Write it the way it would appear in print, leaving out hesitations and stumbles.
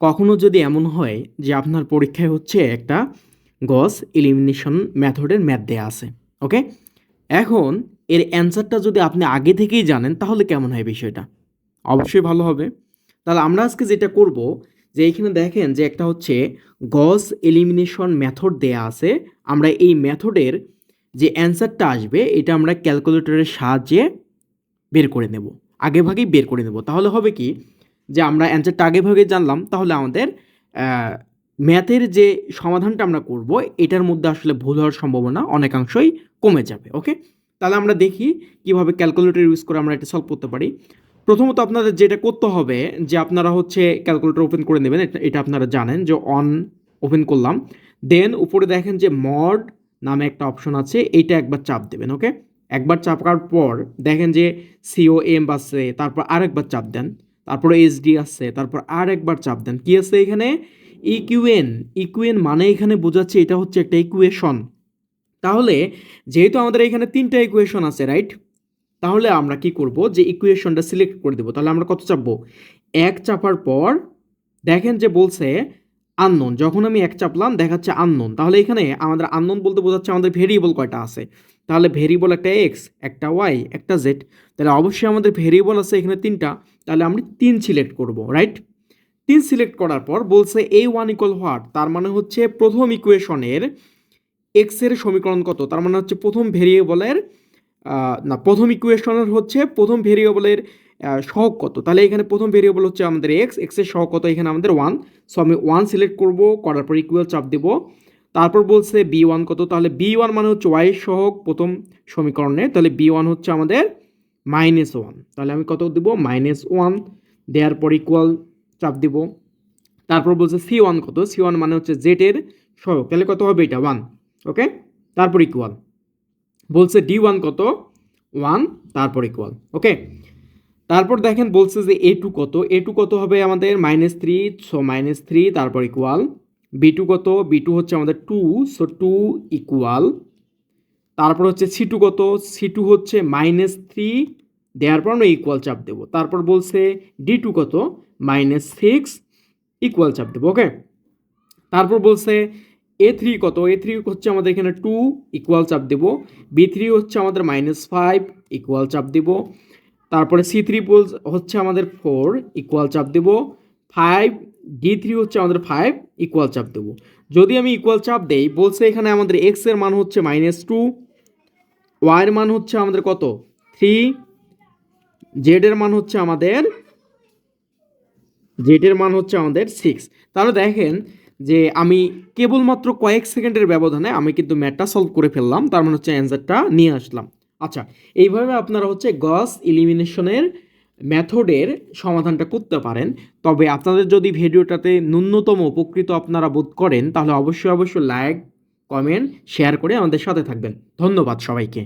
কখনো যদি এমন হয় যে আপনার পরীক্ষায় হচ্ছে একটা গস এলিমিনেশন মেথডের ম্যাথ দেয়া আছে, ওকে? এখন এর অ্যান্সারটা যদি আপনি আগে থেকেই জানেন তাহলে কেমন হয় বিষয়টা? অবশ্যই ভালো হবে। তাহলে আমরা আজকে যেটা করব, যে এইখানে দেখেন যে একটা হচ্ছে গস এলিমিনেশন মেথড দেয়া আছে। আমরা এই মেথডের যে অ্যান্সারটা আসবে এটা আমরা ক্যালকুলেটরের সাহায্যে বের করে নেব, আগেভাগেই বের করে নেব। তাহলে হবে কি, যে আমরা অ্যান্সারটা আগেভাগে জানলাম, তাহলে আমাদের ম্যাথের যে সমাধানটা আমরা করব এটার মধ্যে আসলে ভুল হওয়ার সম্ভাবনা অনেকাংশই কমে যাবে, ওকে? তাহলে আমরা দেখি কিভাবে ক্যালকুলেটর ইউজ করে আমরা এটা সলভ করতে পারি। প্রথমত আপনাদের যেটা করতে হবে, যে আপনারা হচ্ছে ক্যালকুলেটর ওপেন করে নেবেন, এটা আপনারা জানেন যে অন ওপেন করলাম, দেন উপরে দেখেন যে মড নামে একটা অপশন আছে, এইটা একবার চাপ দেবেন, ওকে? একবার চাপার পর দেখেন যে COM আছে, তারপর আরেকবার চাপ দেন, তারপর SD আছে, তারপর আর একবার চাপ দেন, কি আছে এখানে? ইকুয়েন। ইকুয়েন মানে এখানে বোঝাচ্ছে এটা হচ্ছে একটা ইকুয়েশন। তাহলে যেহেতু আমাদের এখানে তিনটা ইকুয়েশন আছে, রাইট? তাহলে আমরা কি করব, যে ইকুয়েশনটা সিলেক্ট করে দেব। তাহলে আমরা কত চাপবো? এক চাপার পর দেখেন যে বলছে আননোন। যখন আমি এক চাপলাম দেখাচ্ছে আননোন, তাহলে এখানে আমাদের আননোন বলতে বোঝাচ্ছে আমাদের ভেরিয়েবল কয়টা আছে। তাহলে ভেরিয়েবল একটা এক্স, একটা ওয়াই, একটা জেড। তাহলে অবশ্যই আমাদের ভেরিয়েবল আছে এখানে তিনটা, তাহলে আমরা 3 সিলেক্ট করব, রাইট? 3 সিলেক্ট করার পর বলছে A1 ইকুয়াল হোয়াট, তার মানে হচ্ছে প্রথম ইকুয়েশনের এক্স এর সমীকরণ কত, তার মানে হচ্ছে প্রথম ভেরিয়েবলের না, প্রথম ইকুয়েশনের হচ্ছে প্রথম ভেরিয়েবলের সহগ কত। তাহলে এখানে প্রথম ভেরিয়েবল হচ্ছে আমাদের এক্স, এক্সের সহগ কত, এখানে আমাদের 1। সো আমি 1 সিলেক্ট করব, করার পর ইকুয়াল চাপ দেব। তারপর বলছে B1 কত, তাহলে B1 মানে হচ্ছে y এর সহগ প্রথম সমীকরণে, তাহলে B1 হচ্ছে আমাদের -1। তাহলে আমি কত দেব? -1 দেওয়ার পর ইকুয়াল চাপ দিব। তারপর বলছে C1 কত, C1 মানে হচ্ছে z এর সহগ, তাহলে কত হবে এটা? 1, ওকে? তারপর ইকুয়াল বলছে D1 কত, 1, তারপর ইকুয়াল, ওকে? তারপর দেখেন বলছে যে A2 কত, A2 কত হবে আমাদের -3, সো -3, তারপর ইকুয়াল। B2 কত, B2 হচ্ছে আমাদের 2, সো 2 ইকুয়াল। তারপর হচ্ছে C2 কত, C2 হচ্ছে -3, দেওয়ার পর আমরা ইকুয়াল চাপ দেবো। তারপর বলছে D2 কত, -6, ইকুয়াল চাপ দেবো, ওকে? তারপর বলছে A3 কত, A3 হচ্ছে আমাদের এখানে 2, ইকুয়াল চাপ দেব। B3 হচ্ছে আমাদের -5, ইকুয়াল চাপ দেব। তারপরে C3 হচ্ছে আমাদের 4, ইকুয়াল চাপ দেব। 5, D3 হচ্ছে আমাদের 5, ইকুয়াল চাপ দেব। যদি আমি ইকুয়াল চাপ দেই, বলছে এখানে আমাদের x এর মান হচ্ছে -2, y এর মান হচ্ছে আমাদের কত, 3, z এর মান হচ্ছে আমাদের 6। তাহলে দেখেন যে আমি কেবলমাত্র কয়েক সেকেন্ডের ব্যবধানে আমি কিন্তু ম্যাথটা সলভ করে ফেললাম, তার মানে হচ্ছে অ্যান্সারটা নিয়ে আসলাম। আচ্ছা, এইভাবে আপনারা হচ্ছে গস এলিমিনেশনের মেথডের সমাধানটা করতে পারেন। তবে আপনাদের যদি ভিডিওটাতে ন্যূনতম উপকৃত আপনারা বোধ করেন, তাহলে অবশ্যই লাইক, কমেন্ট, শেয়ার করে আমাদের সাথে থাকবেন। ধন্যবাদ সবাইকে।